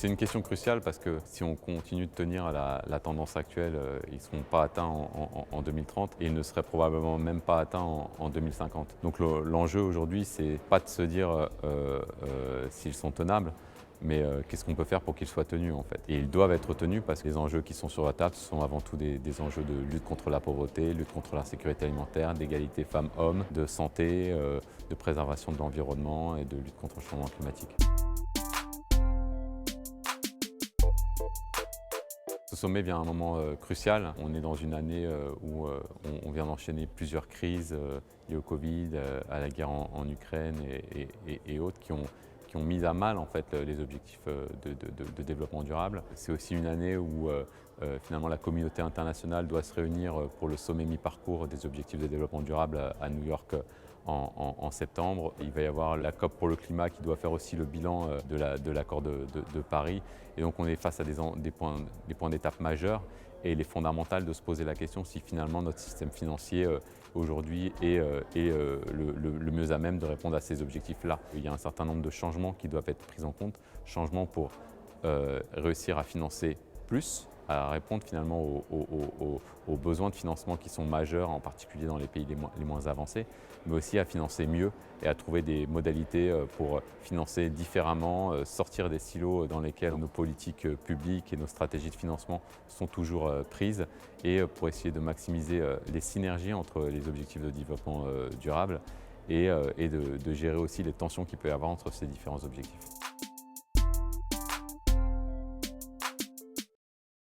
C'est une question cruciale parce que si on continue de tenir à la tendance actuelle, ils ne seront pas atteints en 2030 et ils ne seraient probablement même pas atteints en 2050. Donc l'enjeu aujourd'hui, c'est pas de se dire s'ils sont tenables, mais qu'est-ce qu'on peut faire pour qu'ils soient tenus en fait. Et ils doivent être tenus parce que les enjeux qui sont sur la table sont avant tout des enjeux de lutte contre la pauvreté, lutte contre l'insécurité alimentaire, d'égalité femmes-hommes, de santé, de préservation de l'environnement et de lutte contre le changement climatique. Ce sommet vient à un moment crucial. On est dans une année où on vient d'enchaîner plusieurs crises liées au Covid, à la guerre en Ukraine et autres qui ont mis à mal en fait, les objectifs de développement durable. C'est aussi une année où finalement la communauté internationale doit se réunir pour le sommet mi-parcours des objectifs de développement durable à New York en septembre. Il va y avoir la COP pour le climat qui doit faire aussi le bilan de l'accord de Paris. Et donc on est face à des points d'étape majeurs et il est fondamental de se poser la question si finalement notre système financier aujourd'hui est le mieux à même de répondre à ces objectifs-là. Il y a un certain nombre de changements qui doivent être pris en compte, changements pour réussir à financer plus, à répondre finalement aux besoins de financement qui sont majeurs, en particulier dans les pays les moins avancés, mais aussi à financer mieux et à trouver des modalités pour financer différemment, sortir des silos dans lesquels nos politiques publiques et nos stratégies de financement sont toujours prises et pour essayer de maximiser les synergies entre les objectifs de développement durable et de gérer aussi les tensions qu'il peut y avoir entre ces différents objectifs.